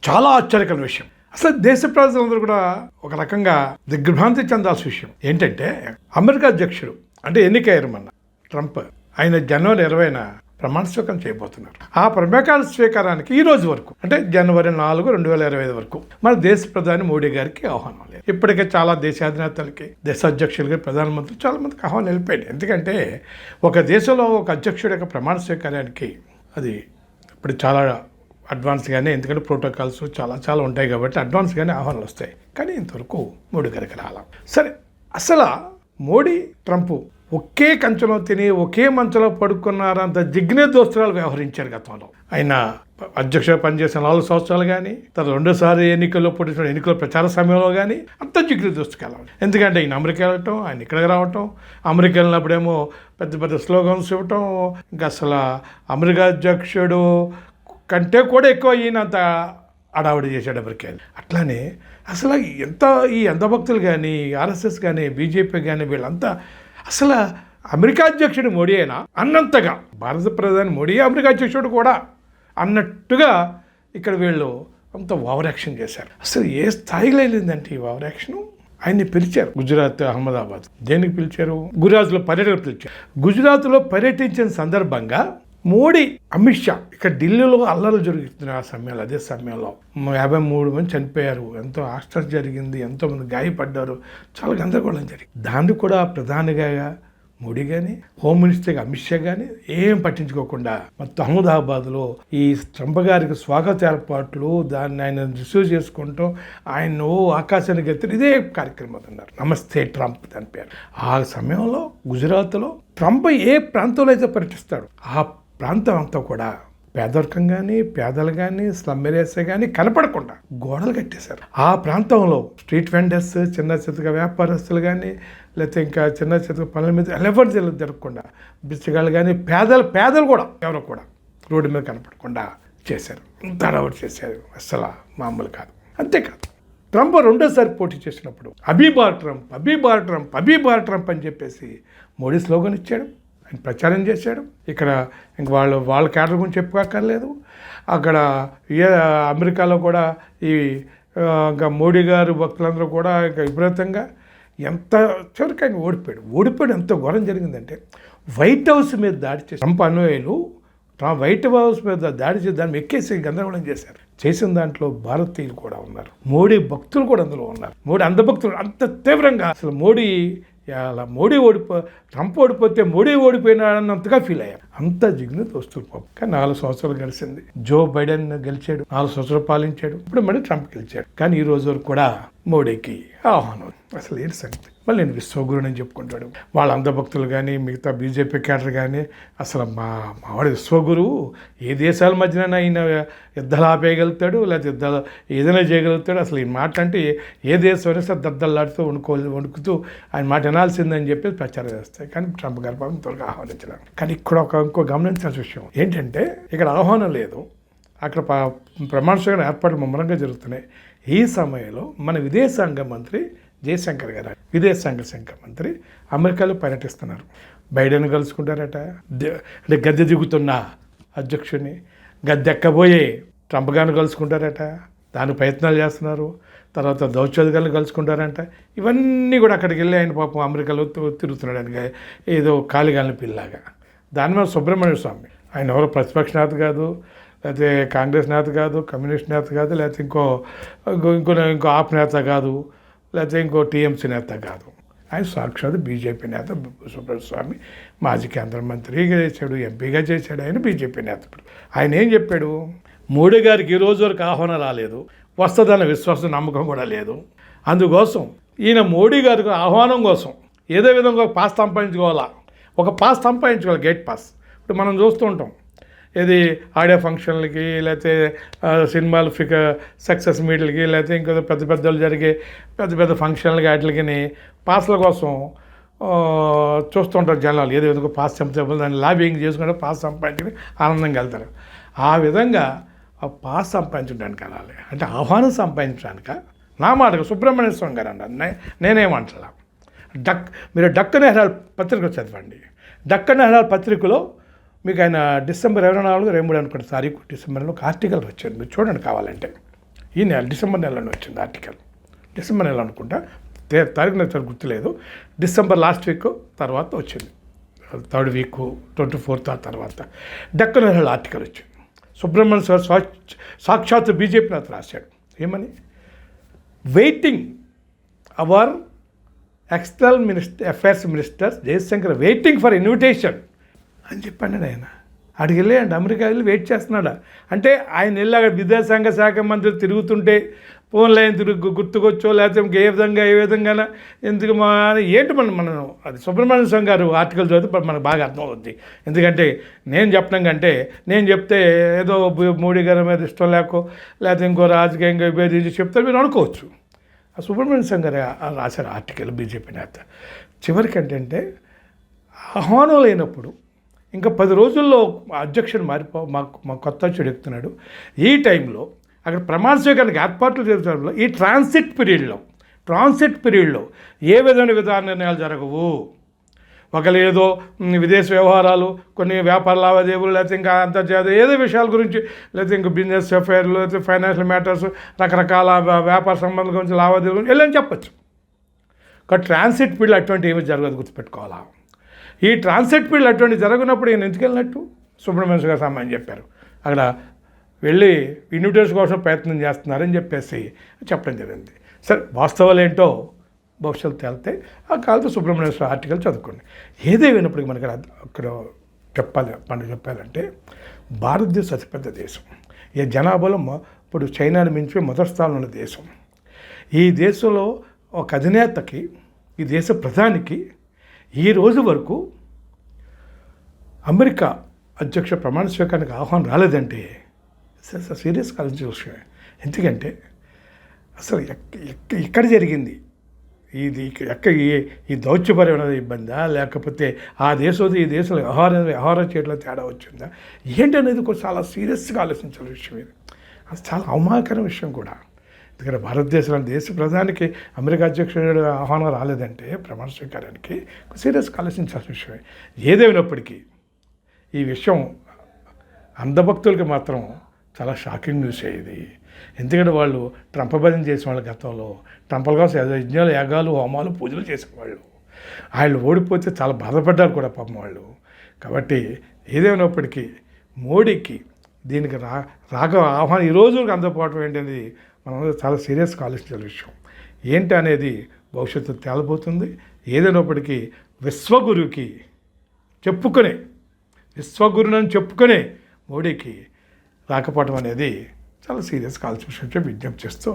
చాలా ఆశ్చర్యకరమైన విషయం. అసలు దేశ ప్రజలందరూ కూడా ఒక రకంగా దిగ్భ్రాంతి చెందాల్సిన విషయం ఏంటంటే, అమెరికా అధ్యక్షుడు అంటే ఎన్నికయ్యారు మన ట్రంప్, ఆయన జనవరి 20న ప్రమాణ స్వీకారం చేయబోతున్నారు. ఆ ప్రమాణ స్వీకారానికి ఈ రోజు వరకు అంటే జనవరి 4, 2025 వరకు మన దేశ ప్రధాని మోడీ గారికి ఆహ్వానం లేదు. ఇప్పటికే చాలా దేశాధినేతలకి, దేశాధ్యక్షులకి, ప్రధానమంత్రి చాలా మందికి ఆహ్వానం వెళ్ళిపోయింది. ఎందుకంటే ఒక దేశంలో ఒక అధ్యక్షుడి యొక్క ప్రమాణ స్వీకారానికి అది ఇప్పుడు చాలా అడ్వాన్స్గానే, ఎందుకంటే ప్రోటోకాల్స్ చాలా ఉంటాయి కాబట్టి అడ్వాన్స్గానే ఆహ్వానాలు వస్తాయి. కానీ ఇంతవరకు మోడీ గారికి రాలా. సరే, అసలు మోడీ ట్రంప్ ఒకే కంచెలో తిని ఒకే మంచంలో పడుకున్నారంత జిగ్నే దోస్తురాలు వ్యవహరించారు గతంలో. ఆయన అధ్యక్షుడు పనిచేసిన 4 సంవత్సరాలు కానీ, తర్వాత 2సారి ఎన్నికల్లో పోటీ ఎన్నికల ప్రచార సమయంలో కానీ అంత జిగ్నే దోస్తుకెళ్ళాలి. ఎందుకంటే ఆయన అమెరికా వెళ్ళటం, ఆయన ఇక్కడికి రావటం, అమెరికా వెళ్ళినప్పుడేమో పెద్ద స్లోగన్స్ ఇవ్వటం, ఇంకా అసలు అమెరికా అధ్యక్షుడు కంటే కూడా ఎక్కువ ఈయనంత అడావిడి చేశాడు అమెరికా. అట్లానే అసలు ఈ అంధభక్తులు కానీ, ఆర్ఎస్ఎస్ కానీ, బీజేపీ కానీ వీళ్ళంతా అసలు అమెరికా అధ్యక్షుడు మోడీ అయినా అన్నంతగా భారత ప్రధాని మోడీ అమెరికా అధ్యక్షుడు కూడా అన్నట్టుగా ఇక్కడ వీళ్ళు అంత ఓవర్ యాక్షన్ చేశారు. అసలు ఏ స్థాయిలో వెళ్ళిందంటే ఈ ఓవర్ యాక్షన్. ఆయన్ని పిలిచారు గుజరాత్, అహ్మదాబాద్. దేనికి పిలిచారు? గుజరాత్లో పర్యటన పిలిచారు. గుజరాత్లో పర్యటించిన సందర్భంగా మోడీ, అమిత్ షా ఇక్కడ ఢిల్లీలో అల్లర్లు జరుగుతున్నాయి. ఆ సమయంలో, అదే సమయంలో 53 మంది చనిపోయారు, ఎంతో ఆశ్చర్యం జరిగింది, ఎంతోమంది గాయపడ్డారు, చాలా గందరగోళం జరిగింది. దాన్ని కూడా ప్రధానిగా మోడీ కానీ, హోమ్ మినిస్టర్గా అమిత్ షా కానీ ఏం పట్టించుకోకుండా మొత్తం అహ్మదాబాద్లో ఈ ట్రంప్ గారికి స్వాగత ఏర్పాట్లు, దాన్ని ఆయన రిసీవ్ చేసుకుంటూ ఆయన ఆకాశానికి ఎత్తి ఇదే కార్యక్రమం అన్నారు. నమస్తే ట్రంప్ దాని పేరు. ఆ సమయంలో గుజరాత్లో ట్రంప్ ఏ ప్రాంతంలో అయితే పర్యటిస్తాడు ఆ ప్రాంతం అంతా కూడా పేదరికం కానీ, పేదలు కానీ, స్లమ్ ఏరియాస్ కానీ కనపడకుండా గోడలు కట్టేశారు. ఆ ప్రాంతంలో స్ట్రీట్ వెండర్స్, చిన్న చితక వ్యాపారస్తులు కానీ, లేకపోతే ఇంకా చిన్న చితక పనుల మీద ఎవరు జరగకుండా బిచ్చగాళ్ళు కానీ, పేదలు కూడా ఎవరు కూడా రోడ్డు మీద కనపడకుండా చేశారు. ఇంత అడవుడు చేశారు, అసలు మామూలు కాదు. అంతేకాదు, ట్రంప్ 2సారి పోటీ చేసినప్పుడు అబీబార్ ట్రంప్ అని చెప్పేసి మోడీ స్లోగన్ ఇచ్చాడు, ఆయన ప్రచారం చేశాడు. ఇక్కడ ఇంక వాళ్ళ క్యాడర్ గురించి చెప్పుకోక్కర్లేదు. అక్కడ అమెరికాలో కూడా ఇంకా మోడీ గారు భక్తులందరూ కూడా ఇంకా విపరీతంగా ఎంత చివరికి ఆయన ఓడిపోయాడు. ఎంత ఘోరం జరిగిందంటే వైట్ హౌస్ మీద దాడి చేసి ట్రంప్ అనుయాయులు వైట్ హౌస్ మీద దాడి చేసి దాన్ని ఎక్కేసి గందరగోళం చేశారు. చేసిన దాంట్లో భారతీయులు కూడా ఉన్నారు, మోడీ భక్తులు కూడా అందులో ఉన్నారు. మోడీ అంధభక్తులు అంత తీవ్రంగా అసలు ట్రంప్ ఓడిపోతే మోడీ ఓడిపోయినాడన్నంతగా ఫీల్ అయ్యారు. అంత జిగ్నత వస్తుంది పాపం. కానీ 4 సంవత్సరాలు గడిచింది. జో బైడెన్ గెలిచాడు, 4 సంవత్సరాలు పాలించాడు. ఇప్పుడు మళ్ళీ ట్రంప్ గెలిచాడు. కానీ ఈ రోజు వరకు కూడా మోడీకి ఆహ్వానం. అసలు ఏంటి సంగతి? మళ్ళీ నేను విశ్వగురుని అని చెప్పుకుంటాడు. వాళ్ళ అంధభక్తులు కానీ, మిగతా బీజేపీ క్యాడర్ కానీ అసలు మావాడు విశ్వగురువు, ఏ దేశాల మధ్యన ఆయన యుద్ధాలు ఆపేయగలుగుతాడు, లేకపోతే యుద్ధాలు ఏదైనా చేయగలుగుతాడు. అసలు ఈ మాట అంటే ఏ దేశం అయినా సరే దద్దల్లాడుతూ వణుకుతూ ఆయన మాట వినాల్సిందని చెప్పి ప్రచారం చేస్తాయి. కానీ ట్రంప్ గారి పాపం త్వరగా ఆహ్వానించడం. కానీ ఇక్కడ ఇంకో గమనించాల్సిన విషయం ఏంటంటే, ఇక్కడ ఆహ్వానం లేదు, అక్కడ ప్రమాణ స్వీకారం ఏర్పాట్లు ముమ్మరంగా జరుగుతున్నాయి. ఈ సమయంలో మన విదేశాంగ మంత్రి జయశంకర్ గారు, విదేశాంగ శాఖ మంత్రి అమెరికాలో పర్యటిస్తున్నారు. బైడెన్ కలుసుకుంటారట, అంటే గద్దె దిగుతున్న అధ్యక్షుడిని, గద్దెక్కబోయే ట్రంప్ గారిని కలుసుకుంటారట, దాని ప్రయత్నాలు చేస్తున్నారు. తర్వాత దౌత్యాధి గారిని కలుసుకుంటారంట. ఇవన్నీ కూడా అక్కడికి వెళ్ళి ఆయన పాపం అమెరికాలో తిరుగుతున్నాడు ఆయన ఏదో కాలిగాలిన పిల్లలాగా. దాని మీద సుబ్రహ్మణ్య స్వామి, ఆయన ఎవరో ప్రతిపక్ష నేత కాదు, లేకపోతే కాంగ్రెస్ నేత కాదు, కమ్యూనిస్ట్ నేత కాదు, లేకపోతే ఇంకో ఆప్ నేత కాదు, లేకపోతే ఇంకో టీఎంసీ నేత కాదు. ఆయన సాక్షాత్ బీజేపీ నేత సుబ్రహ్మణ్య స్వామి. మాజీ కేంద్ర మంత్రిగా చేశాడు, ఎంపీగా చేశాడు. ఆయన బీజేపీ నేత. ఇప్పుడు ఆయన ఏం చెప్పాడు? మోడీ గారికి ఈ రోజు వరకు ఆహ్వానం రాలేదు, వస్తుందన్న విశ్వాసం, నమ్మకం కూడా లేదు. అందుకోసం ఈయన మోడీ గారికి ఆహ్వానం కోసం ఏదో విధంగా ఒక పాస్ సంపాదించుకోవాలి, గేట్ పాస్. ఇప్పుడు మనం చూస్తూ ఉంటాం, ఇది ఆడియో ఫంక్షన్లకి, లేకపోతే సినిమాలు సక్సెస్ మీట్లకి, లేకపోతే ఇంకో పెద్దలు జరిగే పెద్ద ఫంక్షన్లకి వాటికి పాస్ల కోసం చూస్తుంటారు జనాలు. ఏదో విధంగా పాస్ సంపాదించాలి, దాన్ని లాబింగ్ చేసుకుంటే పాస్ సంపాదించుకుని ఆనందంగా వెళ్తారు. ఆ విధంగా ఆ పాస్ సంపాదించడానికి వెళ్ళాలి. అంటే ఆహ్వానం సంపాదించడానిక? నా మాటగా సుబ్రహ్మణ్య స్వామి గారు అన్నారు, నేనేమంటలా. మీరు డక్కన్ హెరాల్ పత్రిక చదవండి. డక్కన్ హెరాల్ పత్రికలో మీకు ఆయన డిసెంబర్ 24, 23 అనుకోండి తారీఖు, డిసెంబర్లో ఒక ఆర్టికల్ వచ్చాడు, మీరు చూడండి కావాలంటే. ఈ నెల డిసెంబర్ నెలలో వచ్చింది ఆర్టికల్. డిసెంబర్ నెల అనుకుంటా, తారీఖు నాకు గుర్తులేదు. డిసెంబర్ లాస్ట్ వీక్ తర్వాత వచ్చింది, 3rd వీక్ 24th ఆ తర్వాత డక్కన్ హెరాల్డ్ ఆర్టికల్ వచ్చింది. సుబ్రహ్మణ్యం సార్ సాక్షాత్ బీజేపీ నేత రాశాడు. ఏమని? Waiting our external affairs minister Jaishankar waiting for invitation అని చెప్పాడు ఆయన. అక్కడికి వెళ్ళాడు, అమెరికా వెళ్ళి వెయిట్ చేస్తున్నాడా అంటే ఆయన వెళ్ళి విదేశాంగ శాఖ మంత్రి తిరుగుతుంటే ఫోన్లో ఆయన గుర్తుకొచ్చో లేకపోతే ఏ విధంగా ఎందుకు ఏంటి మనం అది సుబ్రహ్మణ్యం స్వామి గారు ఆర్టికల్ చదివితే మనకు బాగా అర్థం అవుద్ది. ఎందుకంటే నేను చెప్పడం కంటే నేను చెప్తే ఏదో మోడీ గారి మీద ఇష్టం లేకపోతే ఇంకో రాజకీయంగా విభేదించి చెప్తే మీరు అనుకోవచ్చు. ఆ సుబ్రహ్మణ్యం స్వామి గారు రాశారు ఆర్టికల్, బీజేపీ నేత. చివరికి ఏంటంటే ఆహ్వానం లేనప్పుడు ఇంకా 10 రోజుల్లో అధ్యక్షుడు మా కొత్త అధ్యక్షుడు ఎక్కుతున్నాడు. ఈ టైంలో అక్కడ ప్రమాణ స్వీకారానికి ఏర్పాట్లు జరుగుతున్న ఈ ట్రాన్సిట్ పీరియడ్లో ఏ విధమైన విధాన నిర్ణయాలు జరగవు. ఒకలేదో విదేశీ వ్యవహారాలు, కొన్ని వ్యాపార లావాదేవీలు, లేకపోతే ఇంకా అంతర్జాతీయ ఏదో విషయాల గురించి, లేకపోతే ఇంకా బిజినెస్ అఫైర్లు, లేకపోతే ఫైనాన్షియల్ మ్యాటర్స్, రకరకాల వ్యాపార సంబంధం గురించి లావాదేవీల గురించి వెళ్ళని చెప్పచ్చు. కానీ ట్రాన్సిట్ పీరియడ్ అటువంటి ఏమి జరగదు, గుర్తుపెట్టుకోవాలా. ఈ ట్రాన్సిట్ పీరియడ్ అటువంటి జరగనప్పుడు ఈయన ఎందుకు వెళ్ళినట్టు సుబ్రహ్మణ్యం గారు సామాన్యం చెప్పారు. అక్కడ వెళ్ళి ఇన్విటేషన్ కోసం ప్రయత్నం చేస్తున్నారని చెప్పేసి చెప్పడం జరిగింది. సరే, వాస్తవాలు ఏంటో భవిష్యత్తు తేలితే ఆ కాలంతో సుబ్రహ్మణ్య స్వామి ఆర్టికల్ చదువుకోండి. ఏదేమైనప్పటికీ మనకి అక్కడ చెప్పాలంటే భారతదేశం అతిపెద్ద దేశం. ఈ జనాభాలో ఇప్పుడు చైనాని మించి మొదటి స్థానంలో ఉన్న దేశం. ఈ దేశంలో ఒక అధినేతకి, ఈ దేశ ప్రధానికి ఈ రోజు వరకు అమెరికా అధ్యక్ష ప్రమాణ స్వీకారానికి ఆహ్వానం రాలేదంటే సీరియస్ కావాల్సిన విషయమే. ఎందుకంటే అసలు ఎక్కడ జరిగింది ఇది, ఈ దౌత్యపరమైన ఇబ్బందా, లేకపోతే ఆ దేశం ఈ దేశంలో వ్యవహారం చేయడంలో తేడా వచ్చిందా ఏంటనేది కూడా చాలా సీరియస్గా ఆలోచించాల్సిన విషయం ఇది. అది చాలా అవమానకరమైన విషయం కూడా. ఎందుకంటే భారతదేశంలో దేశ ప్రధానికి అమెరికా అధ్యక్షుడు ఆహ్వానం రాలేదంటే ప్రమాణ స్వీకారానికి సీరియస్గా ఆలోచించాల్సిన విషయమే. ఏదేమైనప్పటికీ ఈ విషయం అంధభక్తులకి మాత్రం చాలా షాకింగ్ న్యూస్ ఇది. ఎందుకంటే వాళ్ళు ట్రంప్ భజన చేసిన వాళ్ళు గతంలో ట్రంప్ల కోసం యజ్ఞాలు, యాగాలు, హోమాలు, పూజలు చేసేవాళ్ళు. వాళ్ళు ఓడిపోతే చాలా బాధపడ్డారు కూడా పాపం వాళ్ళు. కాబట్టి ఏదేమైనప్పటికీ మోడీకి దీనికి రాక ఆహ్వానం ఈ రోజుకి అందకపోవడం ఏంటనేది మనం చాలా సీరియస్గా ఆలోచించాల్సిన విషయం. ఏంటి అనేది భవిష్యత్తు తేలబోతుంది. ఏదైనప్పటికీ విశ్వగురుని చెప్పుకునే మోడీకి రాకపోవడం అనేది చాలా సీరియస్గా ఆలోచించే విజ్ఞప్తి చేస్తూ